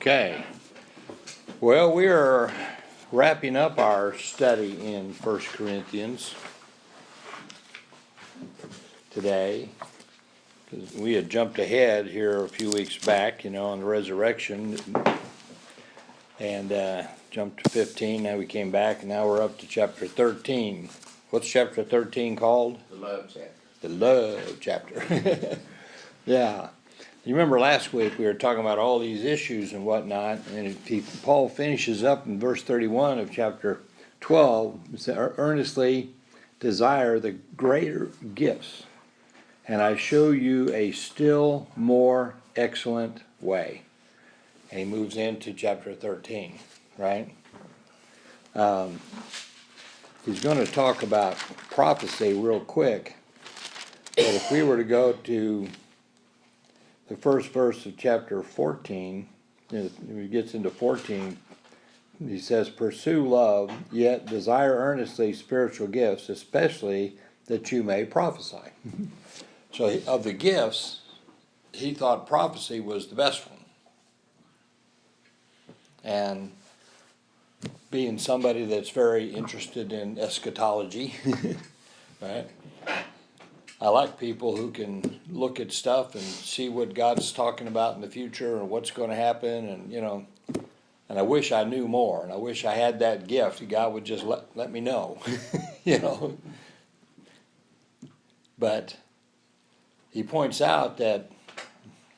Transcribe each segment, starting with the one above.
Okay. Well, we are wrapping up our study in 1 Corinthians today. Because we had jumped ahead here a few weeks back, on the resurrection, and jumped to 15. Now we came back, and now we're up to chapter 13. What's chapter 13 called? The love chapter. The love chapter. Yeah. You remember last week we were talking about all these issues and whatnot, and Paul finishes up in verse 31 of chapter 12, it says, earnestly desire the greater gifts, and I show you a still more excellent way. And he moves into chapter 13, right? He's going to talk about prophecy real quick, but if we were to go to the first verse of chapter 14, he gets into 14, he says, pursue love, yet desire earnestly spiritual gifts, especially that you may prophesy. So of the gifts, he thought prophecy was the best one. And being somebody that's very interested in eschatology, right? I like people who can look at stuff and see what God's talking about in the future and what's going to happen, and and I wish I knew more, and I wish I had that gift. God would just let me know, But he points out that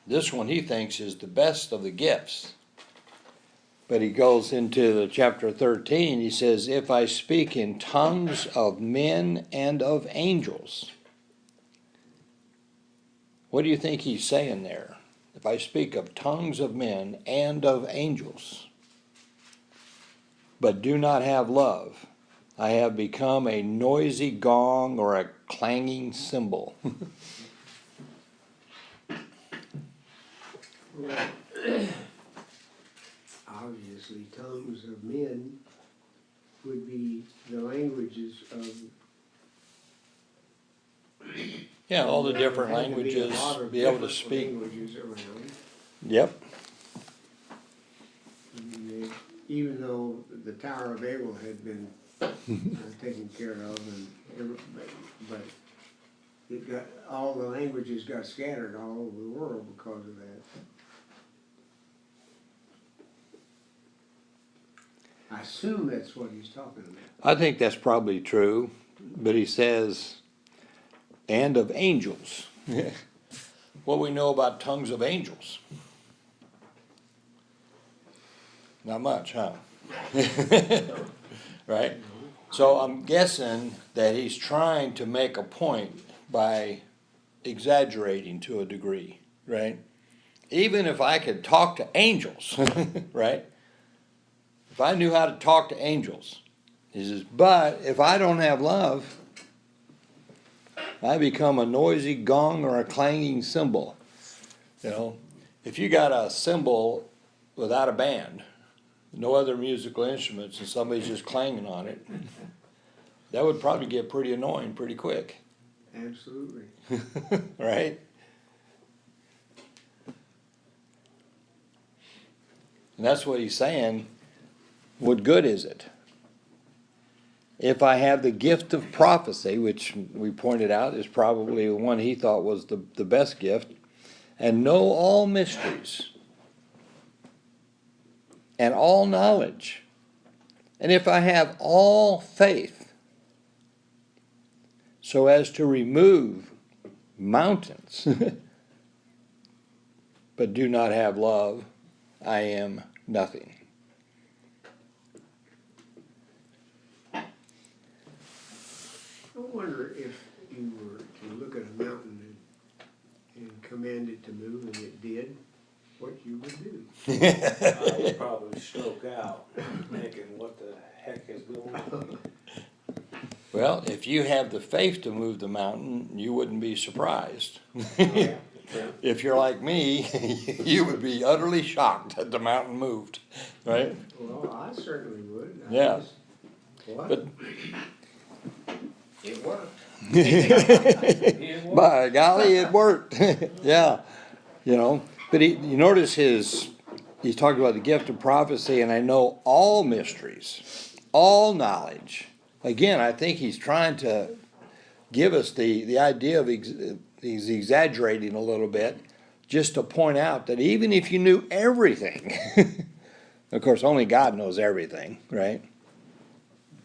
this one he thinks is the best of the gifts. But he goes into the chapter 13, he says, if I speak in tongues of men and of angels. What do you think he's saying there? If I speak of tongues of men and of angels, but do not have love, I have become a noisy gong or a clanging cymbal. Well, obviously, tongues of men would be the languages of. Yeah, all the different There had to languages, a lot of be able to different speak. Languages around. Yep. I mean, even though the Tower of Babel had been taken care of, but it got all the languages got scattered all over the world because of that. I assume that's what he's talking about. I think that's probably true, but he says, and of angels. What we know about tongues of angels? Not much, huh? Right? So I'm guessing that he's trying to make a point by exaggerating to a degree, right? Even if I could talk to angels, right? If I knew how to talk to angels, he says, but if I don't have love, I become a noisy gong or a clanging cymbal. If you got a cymbal without a band, no other musical instruments, and somebody's just clanging on it, that would probably get pretty annoying pretty quick. Absolutely. Right? And that's what he's saying. What good is it? If I have the gift of prophecy, which we pointed out is probably the one he thought was the best gift, and know all mysteries and all knowledge, and if I have all faith so as to remove mountains, but do not have love, I am nothing. I wonder if you were to look at a mountain and command it to move and it did, what you would do. I would probably stroke out, thinking, what the heck is going on? Well, if you have the faith to move the mountain, you wouldn't be surprised. Yeah. If you're like me, you would be utterly shocked that the mountain moved, right? Well, I certainly would. Yeah. What? But It worked. by golly, it worked. Yeah, but you notice his he's talking about the gift of prophecy, and I know all mysteries, all knowledge. Again, I think he's trying to give us the idea of he's exaggerating a little bit, just to point out that even if you knew everything, of course, only God knows everything, right?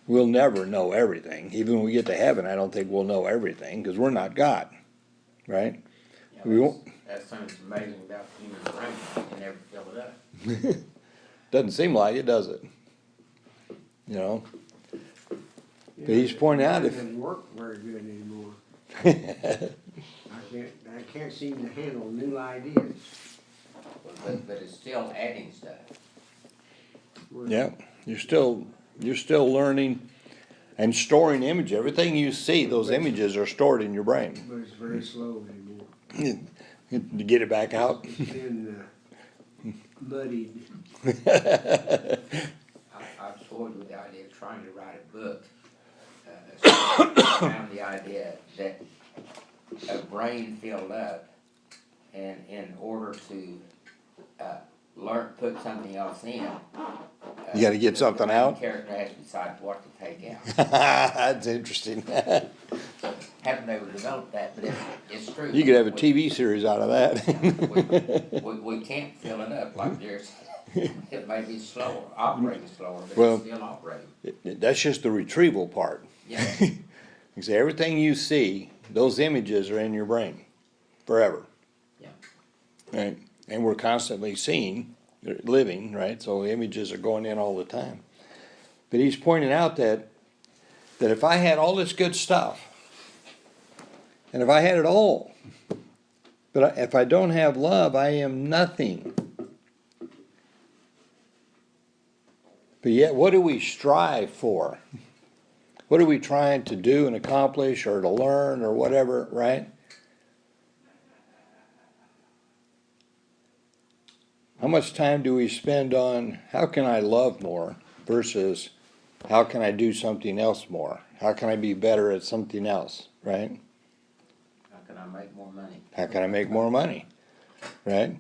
We'll never know everything. Even when we get to heaven, I don't think we'll know everything, because we're not God, right? Yeah, We won't. that's something that's amazing about the human brain, you can never fill it up. Doesn't seem like it, does it? You know? But he's pointing out It if doesn't work very good anymore. I can't seem to handle new ideas. But it's still adding stuff. yeah, you're still learning and storing image. Everything you see, those images are stored in your brain. But it's very slow anymore. To get it back out. It's been muddied. I've toyed with the idea of trying to write a book. So I found the idea that a brain filled up, and in order to put something else in. You gotta get something the main out? character has to decide what to take out. That's interesting. Haven't they developed that, but it's true. You could have a TV series out of that. We can't fill it up like there's, it may be slower, operating slower, but Well, it's still operating. That's just the retrieval part. Yeah. You say everything you see, those images are in your brain forever. Yeah. Right? And we're constantly seeing, living, right? So images are going in all the time. But he's pointing out that if I had all this good stuff, and if I had it all, but if I don't have love, I am nothing. But yet, what do we strive for? What are we trying to do and accomplish or to learn or whatever, right? How much time do we spend on how can I love more versus how can I do something else more? How can I be better at something else, right? How can I make more money? How can I make more money, right?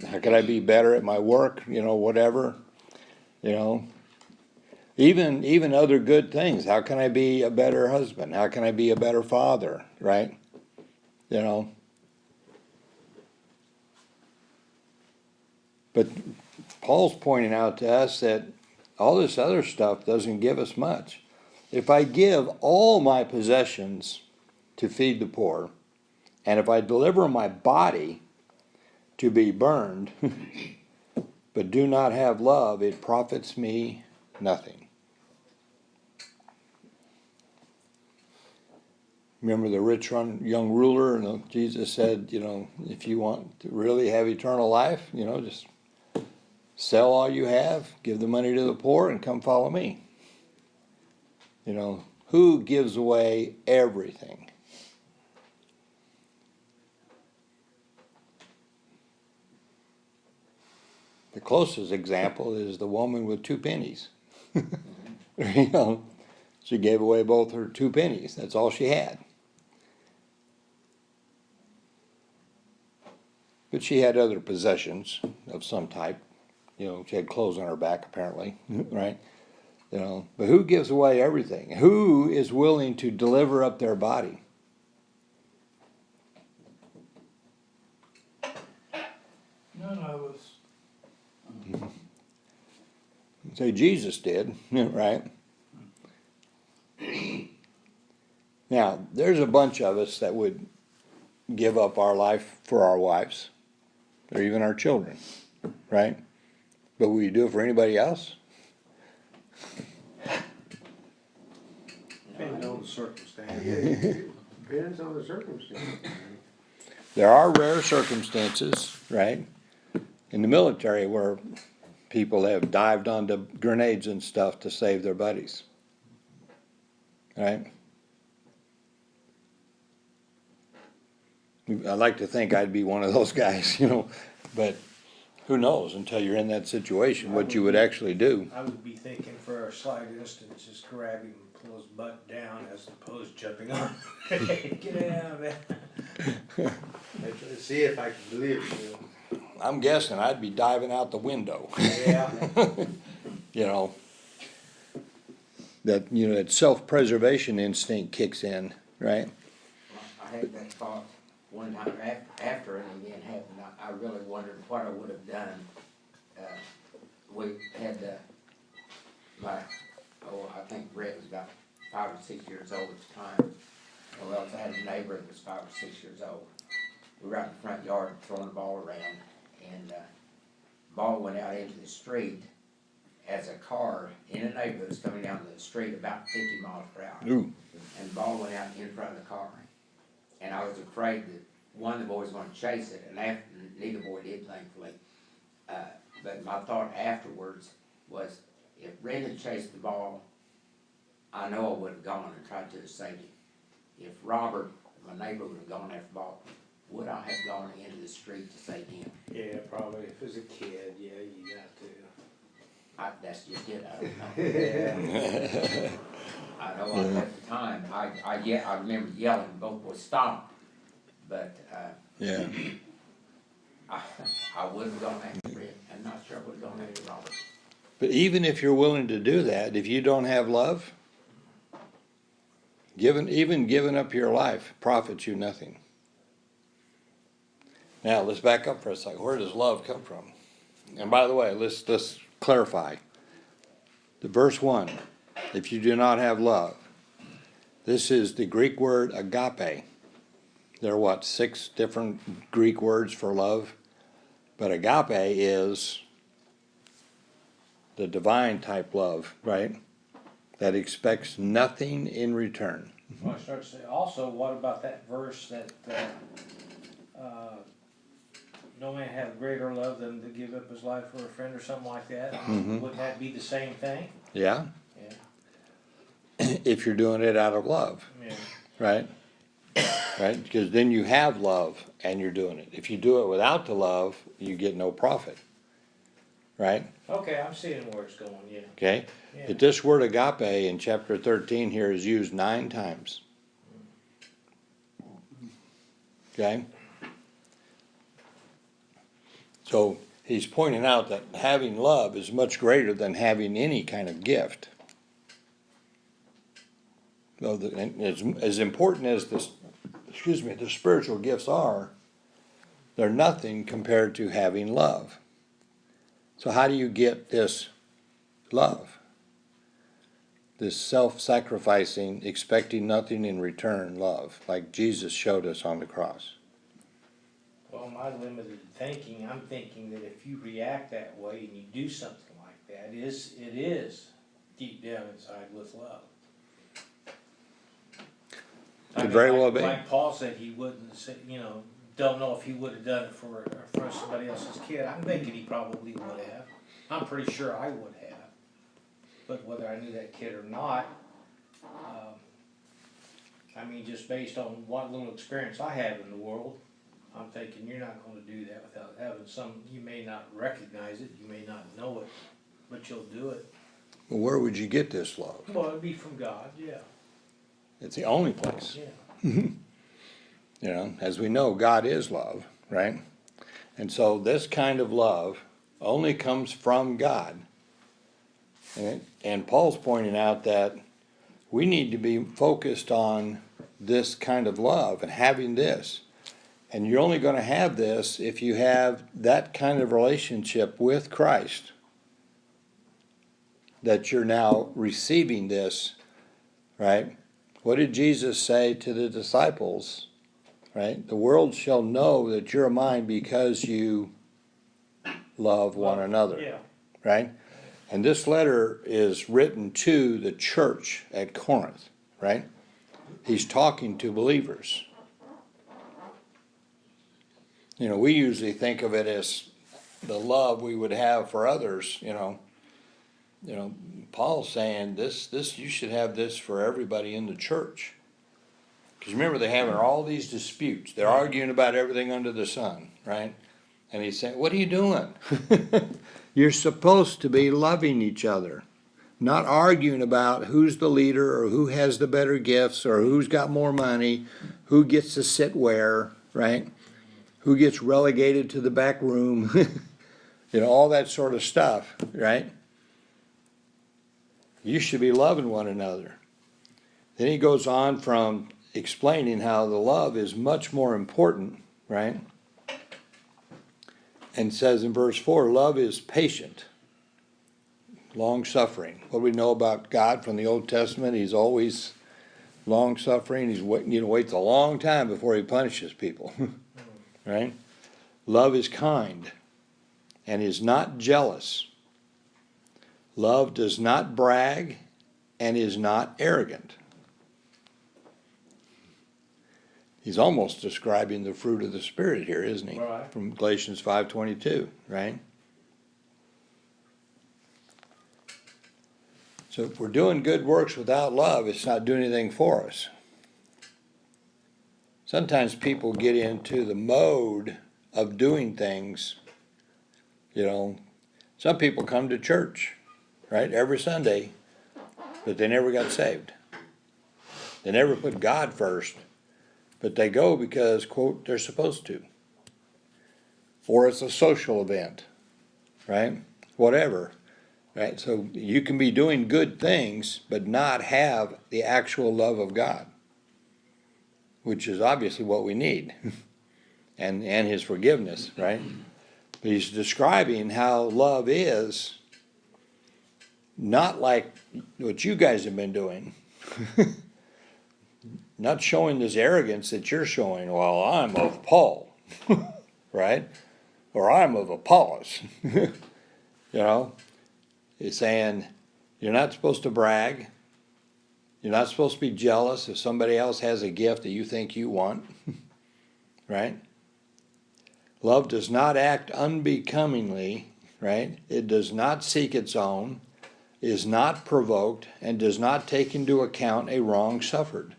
How can I be better at my work, whatever, Even other good things. How can I be a better husband? How can I be a better father, right? But Paul's pointing out to us that all this other stuff doesn't give us much. If I give all my possessions to feed the poor, and if I deliver my body to be burned, but do not have love, it profits me nothing. Remember the rich young ruler, and Jesus said, if you want to really have eternal life, just sell all you have, give the money to the poor, and come follow me. Who gives away everything? The closest example is the woman with 2 pennies. She gave away both her 2 pennies. That's all she had. But she had other possessions of some type. She had clothes on her back, apparently, right? But who gives away everything? Who is willing to deliver up their body? None of us. Say Jesus did, right? Now, there's a bunch of us that would give up our life for our wives, or even our children, right? But will you do it for anybody else? Depends on the circumstance. Depends on the circumstance. There are rare circumstances, right, in the military where people have dived onto grenades and stuff to save their buddies, right? I'd like to think I'd be one of those guys, but who knows until you're in that situation what you would actually do. I would be thinking for a slight instance, just grab him and pull his butt down as opposed to jumping on. Get out, man. See if I can live, I'm guessing I'd be diving out the window. Yeah, You know, that self-preservation instinct kicks in, right? I had that thought one time after an event happened, I really wondered what I would have done. We had, I think Brett was about 5 or 6 years old at the time. Or else I had a neighbor that was 5 or 6 years old. We were out in the front yard throwing the ball around, and ball went out into the street as a car in a neighborhood was coming down the street about 50 miles per hour. Ooh. And the ball went out in front of the car. And I was afraid that one of the boys was gonna chase it, and neither boy did, thankfully. But my thought afterwards was, if Brendan chased the ball, I know I would have gone and tried to have saved him. If Robert, my neighbor, would have gone after the ball, would I have gone into the street to save him? yeah, probably, if it's a kid, yeah, you got to. That's just it, I don't know. Yeah. I know at the time, I remember yelling, both boys stop, but, Yeah. I would have gone after it. I'm not sure I would have gone after Robert. But even if you're willing to do that, if you don't have love, even giving up your life profits you nothing. Now let's back up for a second. Where does love come from? And by the way, let's clarify. The verse 1, if you do not have love, this is the Greek word agape. There are 6 different Greek words for love? But agape is the divine type love, right? That expects nothing in return. Well, I start to say, also, what about that verse that, no man have greater love than to give up his life for a friend or something like that? Mhm. Wouldn't that be the same thing? Yeah? Yeah. If you're doing it out of love, Yeah. right? Right? Because then you have love and you're doing it. If you do it without the love, you get no profit. Right? Okay, I'm seeing where it's going, yeah. Okay? Yeah. But this word agape in chapter 13 here is used 9 times. Okay? So he's pointing out that having love is much greater than having any kind of gift. So as important as the spiritual gifts are, they're nothing compared to having love. So how do you get this love? This self-sacrificing, expecting nothing in return love, like Jesus showed us on the cross. Well, my limited thinking, I'm thinking that if you react that way and you do something like that, it is deep down inside with love. Could very well be. Like Paul said, he wouldn't say, don't know if he would have done it for somebody else's kid. I'm thinking he probably would have. I'm pretty sure I would have. But whether I knew that kid or not, just based on what little experience I have in the world, I'm thinking you're not going to do that without having you may not recognize it, you may not know it, but you'll do it. Well, where would you get this love? Well, it'd be from God, yeah. It's the only place. Yeah. As we know, God is love, right? And so this kind of love only comes from God. And Paul's pointing out that we need to be focused on this kind of love and having this. And you're only going to have this if you have that kind of relationship with Christ, that you're now receiving this, right? What did Jesus say to the disciples, right? The world shall know that you're mine because you love one another, Yeah. right? And this letter is written to the church at Corinth, right? He's talking to believers. We usually think of it as the love we would have for others, Paul's saying this you should have this for everybody in the church. Because remember, they're having all these disputes. They're arguing about everything under the sun, right? And he's saying, what are you doing? You're supposed to be loving each other, not arguing about who's the leader or who has the better gifts or who's got more money, who gets to sit where, right? who gets relegated to the back room, you know, all that sort of stuff, right? You should be loving one another. Then he goes on from explaining how the love is much more important, right? And says in verse 4, love is patient, long-suffering. What do we know about God from the Old Testament? He's always long-suffering. He's waits a long time before he punishes people, right? Love is kind and is not jealous. Love does not brag and is not arrogant. He's almost describing the fruit of the Spirit here, isn't he? Right. From Galatians 5:22, right? So if we're doing good works without love, it's not doing anything for us. Sometimes people get into the mode of doing things, you know. Some people come to church, right, every Sunday, but they never got saved. They never put God first, but they go because, quote, they're supposed to. Or it's a social event, right? Whatever, right? So you can be doing good things, but not have the actual love of God, which is obviously what we need, and His forgiveness, right? But he's describing how love is not like what you guys have been doing. Not showing this arrogance that you're showing, well, I'm of Paul, right? Or I'm of Apollos. You know? He's saying you're not supposed to brag. You're not supposed to be jealous if somebody else has a gift that you think you want. Right? Love does not act unbecomingly, right? It does not seek its own, is not provoked, and does not take into account a wrong suffered.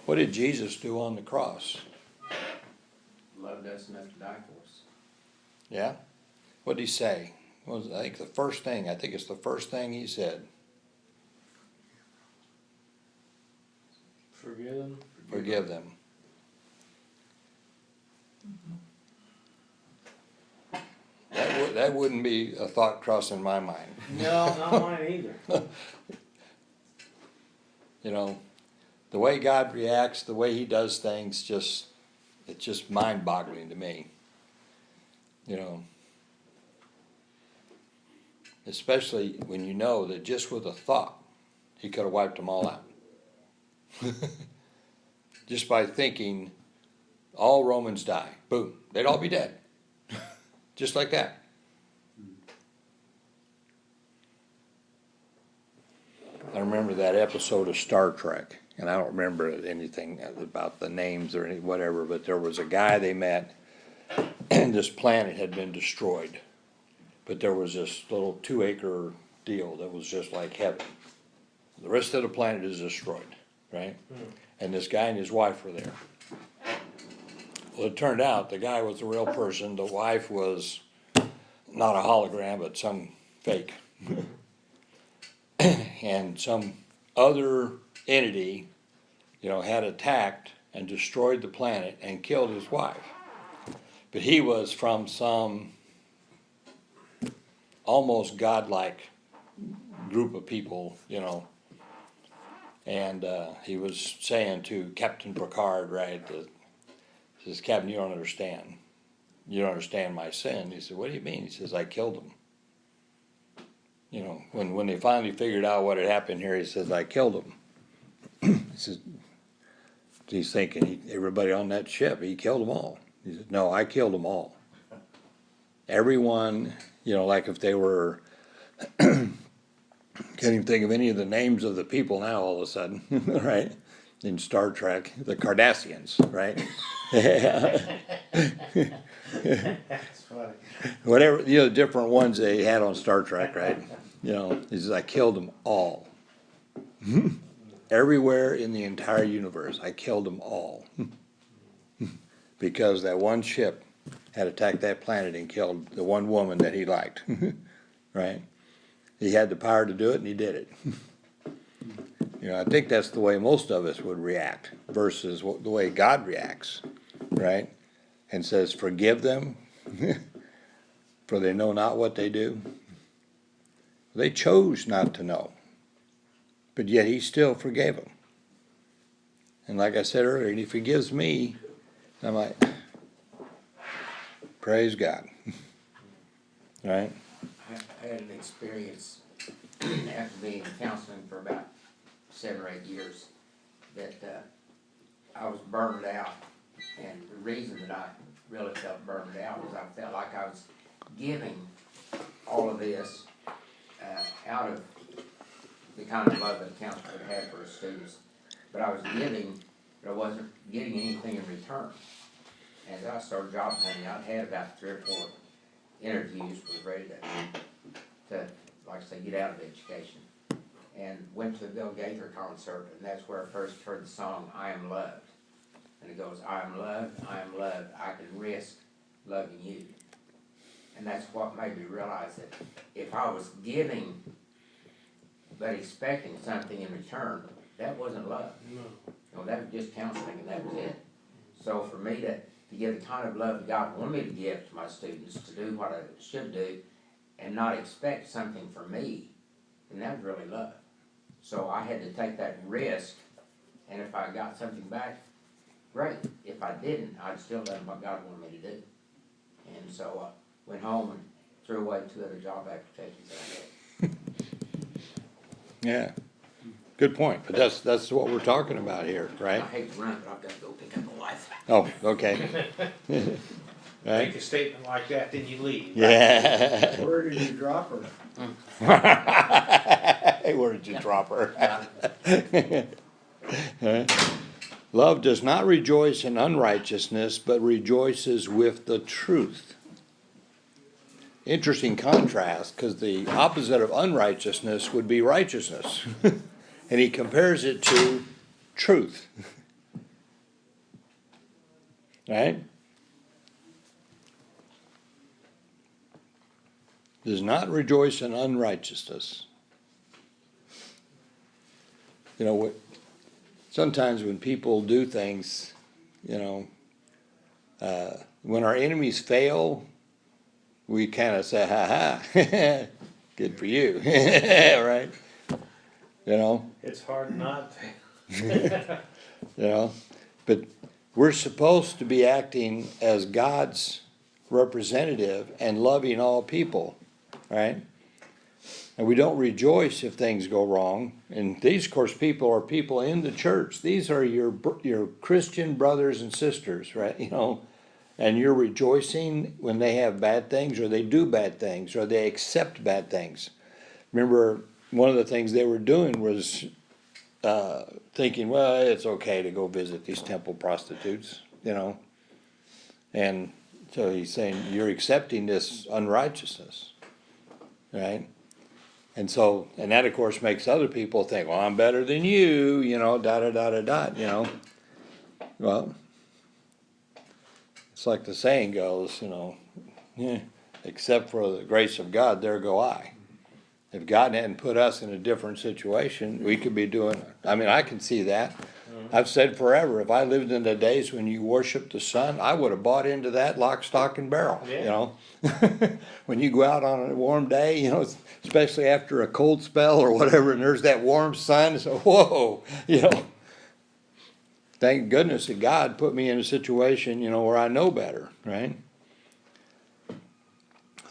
What did Jesus do on the cross? Loved us enough to die for us. Yeah? What did he say? What was, I think it's the first thing he said. Forgive them. Forgive them. That wouldn't be a thought crossing my mind. No, not mine either. You know, the way God reacts, the way he does things, it's just mind-boggling to me. You know, especially when you know that just with a thought, he could have wiped them all out. Just by thinking, all Romans die. Boom. They'd all be dead. Just like that. I remember that episode of Star Trek, and I don't remember anything about the names or whatever, but there was a guy they met, and this planet had been destroyed. But there was this little 2-acre deal that was just like heaven. The rest of the planet is destroyed, right? And this guy and his wife were there. Well, it turned out the guy was a real person. The wife was not a hologram, but some fake. And some other entity, you know, had attacked and destroyed the planet and killed his wife. But he was from some almost godlike group of people, you know. And he was saying to Captain Picard, right, he says, Captain, you don't understand. You don't understand my sin. He said, what do you mean? He says, I killed him. You know, when they finally figured out what had happened here, he says, I killed him. He says, he's thinking, everybody on that ship, he killed them all. He said, no, I killed them all. Everyone, you know, like if they were, can't even think of any of the names of the people now all of a sudden, right? In Star Trek, the Cardassians, right? That's funny. Whatever, you know, different ones they had on Star Trek, right? You know, he says, I killed them all. Everywhere in the entire universe, I killed them all. Because that one ship had attacked that planet and killed the one woman that he liked, right? He had the power to do it, and he did it. You know, I think that's the way most of us would react versus the way God reacts, right? and says, "Forgive them, for they know not what they do." They chose not to know, but yet he still forgave them. And like I said earlier, and he forgives me, I'm like, praise God. Right? I had an experience after being in counseling for about 7 or 8 years that I was burned out. And the reason that I really felt burned out was I felt like I was giving all of this out of the kind of love that a counselor would have for his students. But I was giving, but I wasn't getting anything in return. And as I started job hunting, I'd had about 3 or 4 interviews, was ready to, like I say, get out of education. And went to the Bill Gaither concert, and that's where I first heard the song, "I Am Loved." And it goes, "I am loved, I am loved, I can risk loving you." And that's what made me realize that if I was giving, but expecting something in return, that wasn't love. No, that was just counseling, and that was it. So for me to give the kind of love that God wanted me to give to my students, to do what I should do, and not expect something from me, then that was really love. So I had to take that risk, and if I got something back, great. If I didn't, I'd still done what God wanted me to do. And so I went home and threw away 2 other job applications that I had. Yeah. Good point. But that's what we're talking about here, right? I hate to run, but I've got to go pick up my wife. Oh, okay. Make Right? a statement like that, then you leave. Yeah. Where did you drop her? Where did you drop her? Love does not rejoice in unrighteousness, but rejoices with the truth. Interesting contrast, because the opposite of unrighteousness would be righteousness. And he compares it to truth. Right? Does not rejoice in unrighteousness. You know, sometimes when people do things, you know, when our enemies fail, we kind of say, "Ha ha, good for you," right? You know, It's hard not to. you know, but we're supposed to be acting as God's representative and loving all people, right? And we don't rejoice if things go wrong. And these, of course, people are people in the church. These are your Christian brothers and sisters, right? You know, and you're rejoicing when they have bad things, or they do bad things, or they accept bad things. Remember, one of the things they were doing was thinking, well, it's okay to go visit these temple prostitutes, you know. And so he's saying, you're accepting this unrighteousness, right? And so, and that of course makes other people think, well, I'm better than you, you know, you know. Well, it's like the saying goes, you know, except for the grace of God, there go I. If God hadn't put us in a different situation, we could be doing, I mean, I can see that. I've said forever, if I lived in the days when you worshiped the sun, I would have bought into that lock, stock, and barrel, you know. When you go out on a warm day, you know, especially after a cold spell or whatever, and there's that warm sun, so whoa, you know. Thank goodness that God put me in a situation, you know, where I know better, right?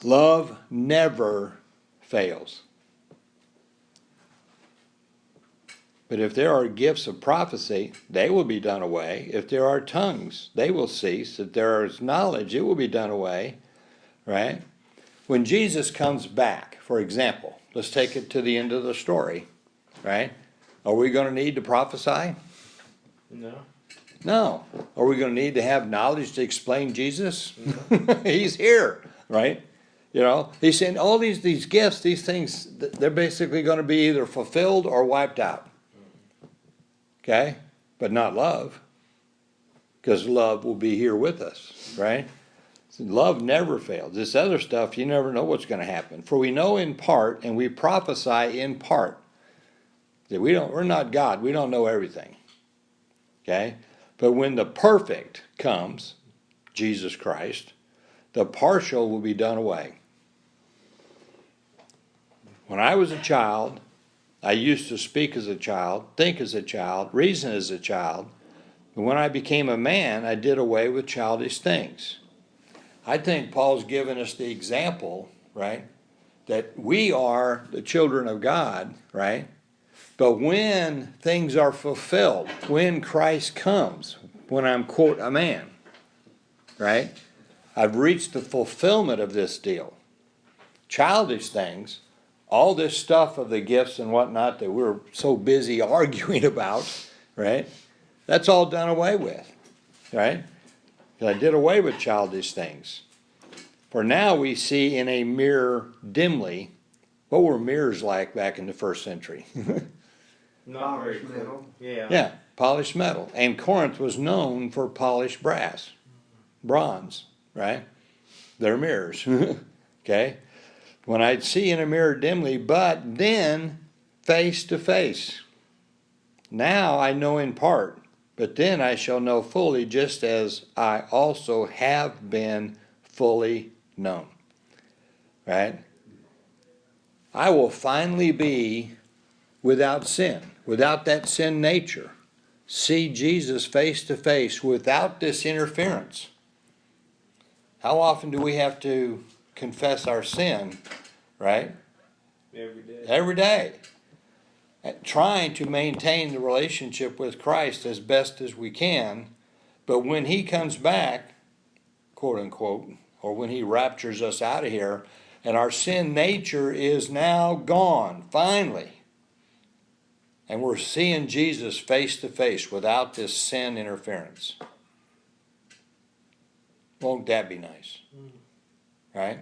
Love never fails. But if there are gifts of prophecy, they will be done away. If there are tongues, they will cease. If there is knowledge, it will be done away, right? When Jesus comes back, for example, let's take it to the end of the story, right? Are we going to need to prophesy? No. No. Are we going to need to have knowledge to explain Jesus? No. He's here, right? You know, he's saying all these gifts, these things, they're basically going to be either fulfilled or wiped out. Okay? But not love. Because love will be here with us, right? Love never fails. This other stuff, you never know what's going to happen. For we know in part, and we prophesy in part. That we're not God. We don't know everything. Okay? But when the perfect comes, Jesus Christ, the partial will be done away. When I was a child, I used to speak as a child, think as a child, reason as a child. But when I became a man, I did away with childish things. I think Paul's given us the example, right, that we are the children of God, right? But when things are fulfilled, when Christ comes, when I'm, quote, a man, right? I've reached the fulfillment of this deal. Childish things, all this stuff of the gifts and whatnot that we're so busy arguing about, right? That's all done away with, right? I did away with childish things. For now we see in a mirror dimly. What were mirrors like back in the first century? Not very Polished clear. metal. Yeah. Yeah, polished metal. And Corinth was known for polished brass, bronze, right? They're mirrors, okay? When I'd see in a mirror dimly, but then face to face. Now I know in part, but then I shall know fully, just as I also have been fully known. Right? I will finally be without sin, without that sin nature. See Jesus face to face without this interference. How often do we have to confess our sin, right? Every day. Every day. Trying to maintain the relationship with Christ as best as we can, but when he comes back, quote unquote, or when he raptures us out of here, and our sin nature is now gone, finally, and we're seeing Jesus face to face without this sin interference. Won't that be nice? Right?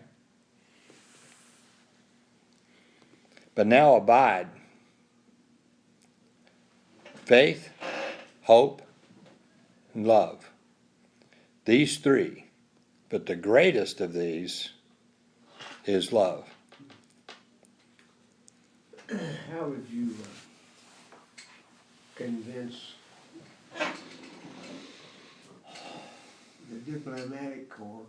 But now abide faith, hope, and love. These three. But the greatest of these is love. How would you convince the diplomatic corps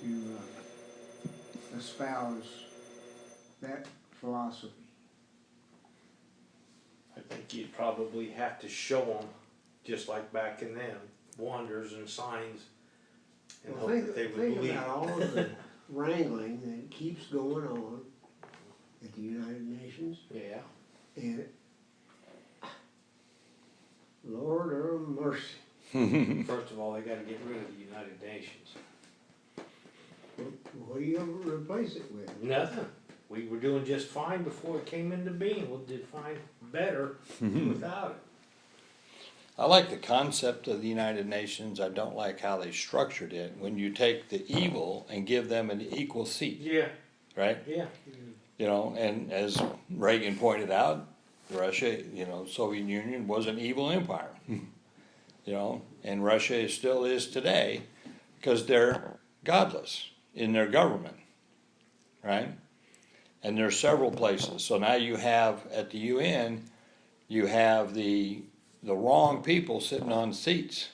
to espouse that philosophy? I think you'd probably have to show them, just like back in them, wonders and signs, and Well, hope that they would think believe. about all of the wrangling that keeps going on at the United Nations, Yeah. and Lord of mercy, First of all, they gotta get rid of the United Nations. what do you ever replace it with? Nothing. We were doing just fine before it came into being. We'll do fine better without it. I like the concept of the United Nations. I don't like how they structured it. When you take the evil and give them an equal seat, Yeah, right? yeah. You know, and as Reagan pointed out, Russia, Soviet Union was an evil empire. And Russia still is today because they're godless in their government, right? And there's several places. So now you have, at the UN, you have the wrong people sitting on seats,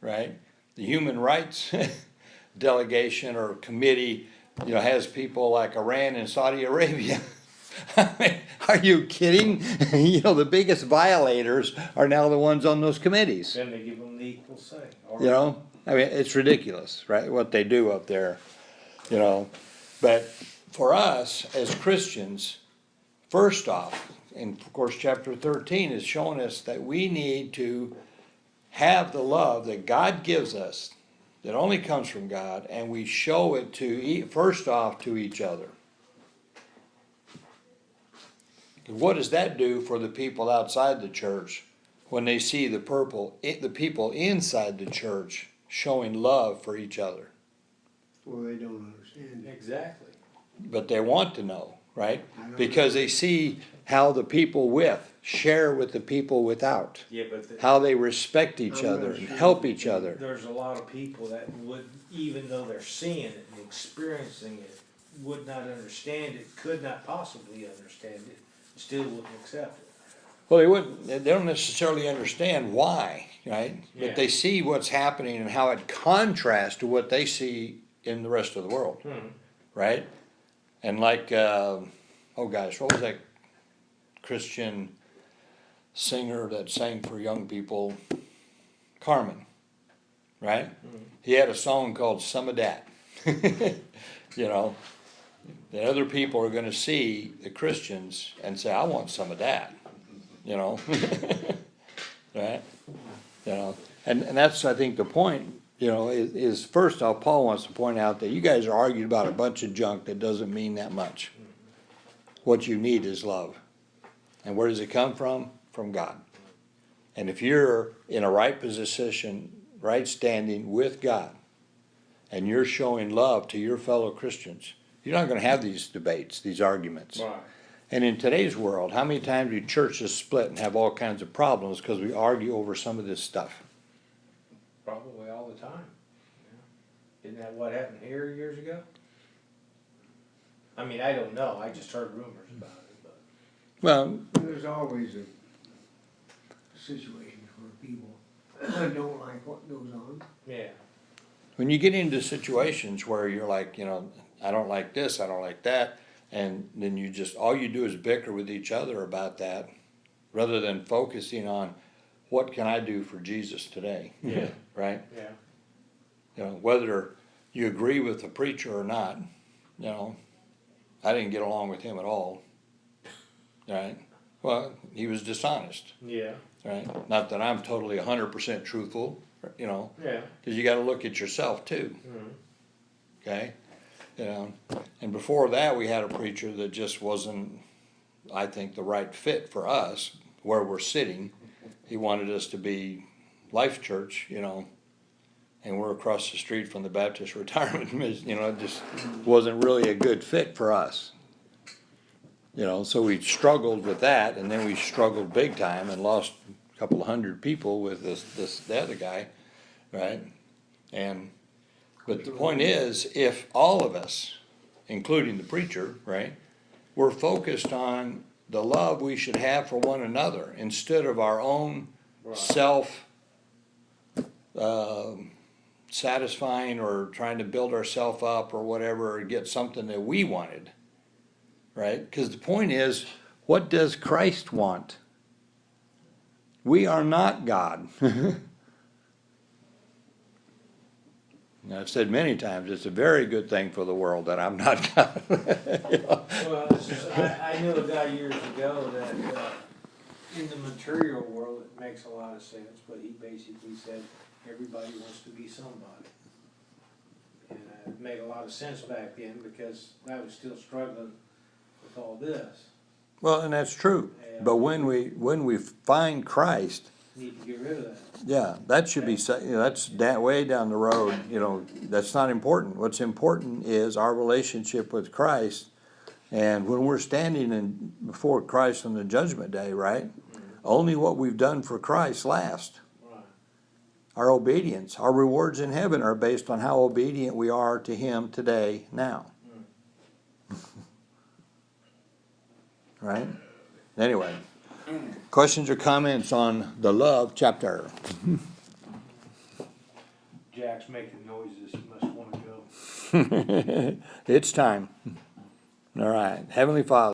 right? The human rights delegation or committee, has people like Iran and Saudi Arabia. I mean, are you kidding? The biggest violators are now the ones on those committees. Then they give them the equal say. I mean, it's ridiculous, right? What they do up there, But for us as Christians, first off, and of course, chapter 13 is showing us that we need to have the love that God gives us, that only comes from God, and we show it first off to each other. What does that do for the people outside the church when they see the people inside the church showing love for each other? Well, they don't understand it. Exactly. But they want to know, right? I don't Because know. they see how the people with share with the people without, Yeah, but how they respect each I'm not other and sure. help each other. there's a lot of people that would, even though they're seeing it and experiencing it, would not understand it, could not possibly understand it, still wouldn't accept it. Well, they don't necessarily understand why, right? Yeah. But they see what's happening and how it contrasts to what they see in the rest of the world, right? And like, oh gosh, what was that Christian singer that sang for young people? Carmen, right? He had a song called Some of Dat. You know, the other people are gonna see the Christians and say, I want some of that, you know? Right? You know, and that's, I think, the point, you know, is first off, Paul wants to point out that you guys are arguing about a bunch of junk that doesn't mean that much. What you need is love. And where does it come from? From God. And if you're in a right position, right standing with God, and you're showing love to your fellow Christians, you're not gonna have these debates, these arguments. Right. And in today's world, how many times do churches split and have all kinds of problems because we argue over some of this stuff? Probably all the time. Yeah. Isn't that what happened here years ago? I mean, I don't know, I just heard rumors about it, but. Well, There's always a situation where people don't like what goes on. Yeah. when you get into situations where you're like, you know, I don't like this, I don't like that, and then you just, all you do is bicker with each other about that, rather than focusing on what can I do for Jesus today? Yeah. Right? Yeah. You know, whether you agree with the preacher or not, you know, I didn't get along with him at all, right? Well, he was dishonest, Yeah. right? Not that I'm totally 100% truthful, you know, Yeah. because you got to look at yourself too, Mhm. okay? You know, and before that, we had a preacher that just wasn't, I think, the right fit for us where we're sitting. He wanted us to be Life Church, you know, and we're across the street from the Baptist Retirement, you know, it just wasn't really a good fit for us. You know, so we struggled with that, and then we struggled big time and lost a couple of hundred people with the other guy, right? And, but the point is, if all of us, including the preacher, right, we're focused on the love we should have for one another instead of our own Right. self satisfying or trying to build ourselves up or whatever or get something that we wanted, right? Because the point is, what does Christ want? We are not God. Now, I've said many times, it's a very good thing for the world that I'm not God. You know? Well, it's just, I knew a guy years ago that, in the material world, it makes a lot of sense, but he basically said, everybody wants to be somebody. And it made a lot of sense back then, because I was still struggling with all this. Well, and that's true. But when we find Christ, Need to get rid of that. yeah, that should be, you know, that's that way down the road, you know, that's not important. What's important is our relationship with Christ. And when we're standing before Christ on the judgment day, right? Only what we've done for Christ lasts. Right. Our obedience, our rewards in heaven are based on how obedient we are to Him today, now. Right? Anyway, questions or comments on the love chapter? Jack's making noises, he must wanna go. It's time. All right. Heavenly Father.